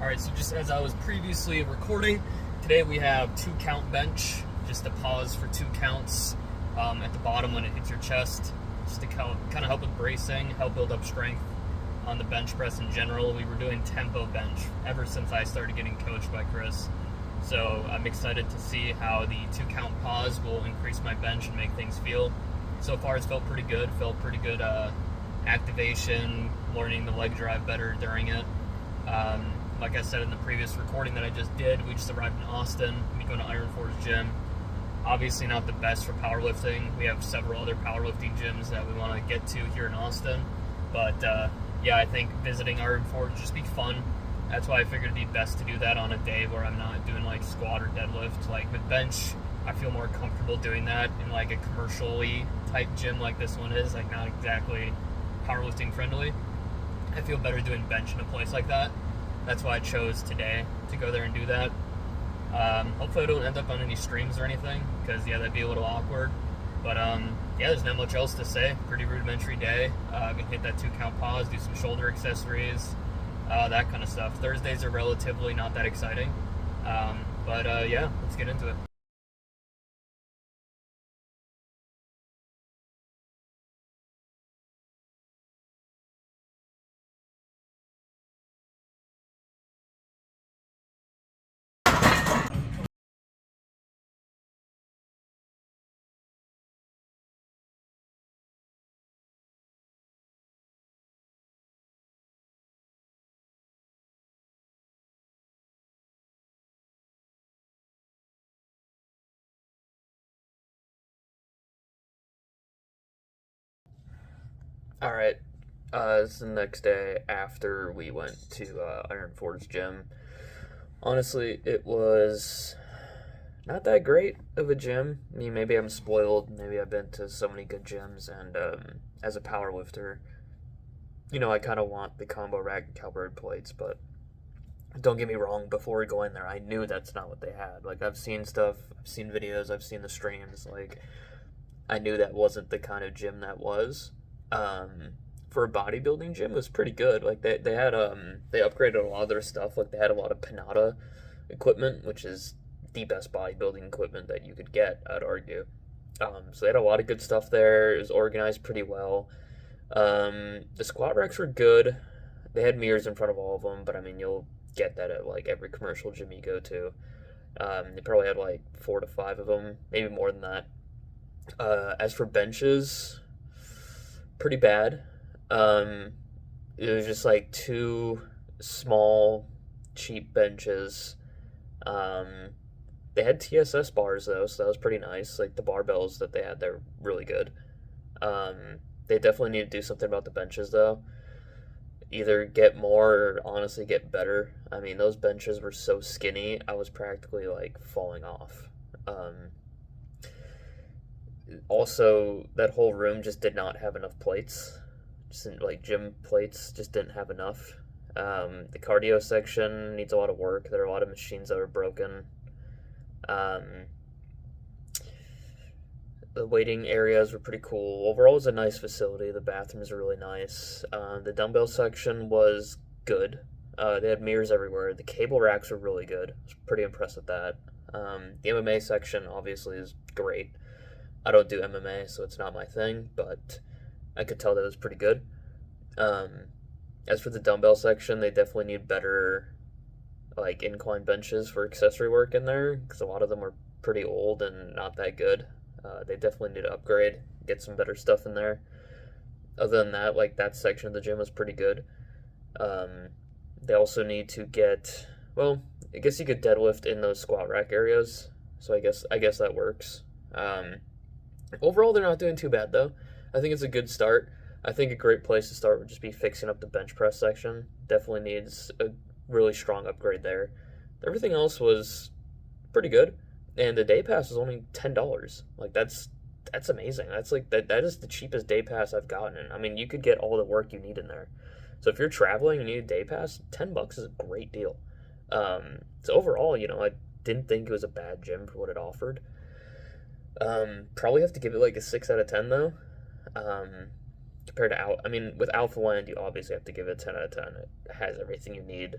Alright, so just as I was previously recording, today we have 2 count bench, just a pause for 2 counts at the bottom when it hits your chest, just to kind of help with bracing, help build up strength on the bench press in general. We were doing tempo bench ever since I started getting coached by Chris. So I'm excited to see how the 2 count pause will increase my bench and make things feel. So far it's felt pretty good, activation, learning the leg drive better during it. Like I said in the previous recording that I just did, we just arrived in Austin. We go to Ironforge gym. Obviously not the best for powerlifting. We have several other powerlifting gyms that we want to get to here in Austin. But yeah, I think visiting Ironforge would just be fun. That's why I figured it'd be best to do that on a day where I'm not doing like squat or deadlift. Like with bench, I feel more comfortable doing that in like a commercially type gym like this one is, like not exactly powerlifting friendly. I feel better doing bench in a place like that. That's why I chose today to go there and do that. Hopefully I don't end up on any streams or anything, because yeah, that'd be a little awkward. But yeah, there's not much else to say. Pretty rudimentary day. Gonna hit that 2 count pause, do some shoulder accessories, that kind of stuff. Thursdays are relatively not that exciting. But yeah, let's get into it. Alright, this is the next day after we went to Ironforge gym. Honestly, it was not that great of a gym. I mean, maybe I'm spoiled. Maybe I've been to so many good gyms, and as a power lifter, you know, I kind of want the combo rack and cowbird plates, but don't get me wrong, before we go in there, I knew that's not what they had. Like, I've seen stuff, I've seen videos, I've seen the streams, like, I knew that wasn't the kind of gym that was. For a bodybuilding gym, it was pretty good. Like, they had, they upgraded a lot of their stuff. Like, they had a lot of Pinata equipment, which is the best bodybuilding equipment that you could get, I'd argue. So they had a lot of good stuff there. It was organized pretty well. The squat racks were good. They had mirrors in front of all of them, but I mean, you'll get that at like every commercial gym you go to. They probably had like 4 to 5 of them, maybe more than that. As for benches, pretty bad. It was just like 2 small, cheap benches. They had TSS bars though, so that was pretty nice. Like the barbells that they had, they're really good. They definitely need to do something about the benches though. Either get more or honestly get better. I mean, those benches were so skinny, I was practically like falling off. Also, that whole room just did not have enough plates. Just like gym plates, just didn't have enough. The cardio section needs a lot of work. There are a lot of machines that are broken. The waiting areas were pretty cool. Overall, it was a nice facility. The bathrooms are really nice. The dumbbell section was good. They had mirrors everywhere. The cable racks were really good. I was pretty impressed with that. The MMA section obviously is great. I don't do MMA, so it's not my thing, but I could tell that it was pretty good. As for the dumbbell section, they definitely need better like incline benches for accessory work in there, because a lot of them are pretty old and not that good. They definitely need to upgrade, get some better stuff in there. Other than that, like that section of the gym was pretty good. They also need to get, well, I guess you could deadlift in those squat rack areas, so I guess that works. Overall, they're not doing too bad though. I think it's a good start. I think a great place to start would just be fixing up the bench press section. Definitely needs a really strong upgrade there. Everything else was pretty good, and the day pass was only $10. Like that's amazing. That's like that is the cheapest day pass I've gotten. I mean, you could get all the work you need in there. So if you're traveling and you need a day pass, $10 is a great deal. So overall, you know, I didn't think it was a bad gym for what it offered. Probably have to give it like a 6 out of 10 though. Compared to I mean, with Alpha Land, you obviously have to give it a 10 out of 10. It has everything you need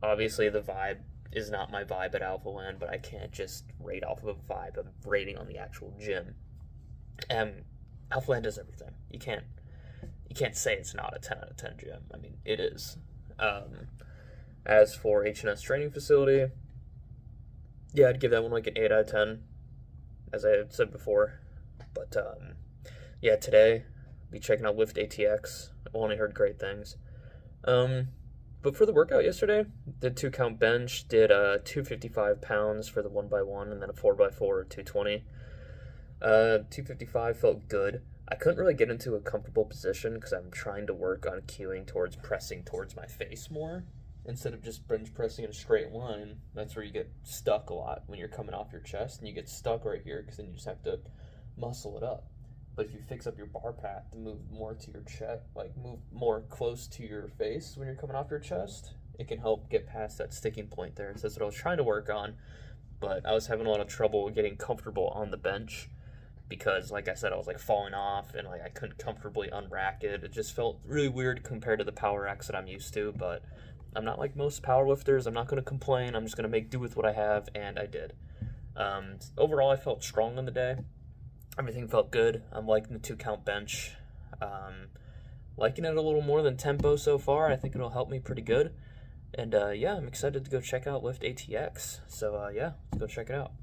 Obviously, the vibe is not my vibe at Alpha Land, but I can't just rate off of a vibe. I'm rating on the actual gym. And Alpha Land does everything. You can't say it's not a 10 out of 10 gym. I mean, it is. As for H&S training facility, yeah, I'd give that one like an 8 out of 10, as I had said before. But yeah, today be checking out Lift ATX. I've only heard great things. But for the workout yesterday, did 2 count bench, did 255 pounds for the 1x1, and then a 4x4 220. 255 felt good. I couldn't really get into a comfortable position because I'm trying to work on cueing towards pressing towards my face more instead of just bench pressing in a straight line. That's where you get stuck a lot when you're coming off your chest, and you get stuck right here because then you just have to muscle it up. But if you fix up your bar path to move more to your chest, like move more close to your face when you're coming off your chest, it can help get past that sticking point there. So that's what I was trying to work on, but I was having a lot of trouble getting comfortable on the bench because, like I said, I was like falling off and like I couldn't comfortably unrack it. It just felt really weird compared to the power racks that I'm used to, but I'm not like most power lifters. I'm not going to complain. I'm just going to make do with what I have, and I did. Overall, I felt strong on the day. Everything felt good. I'm liking the 2 count bench. Liking it a little more than tempo so far. I think it'll help me pretty good. And yeah, I'm excited to go check out Lift ATX. So yeah, let's go check it out.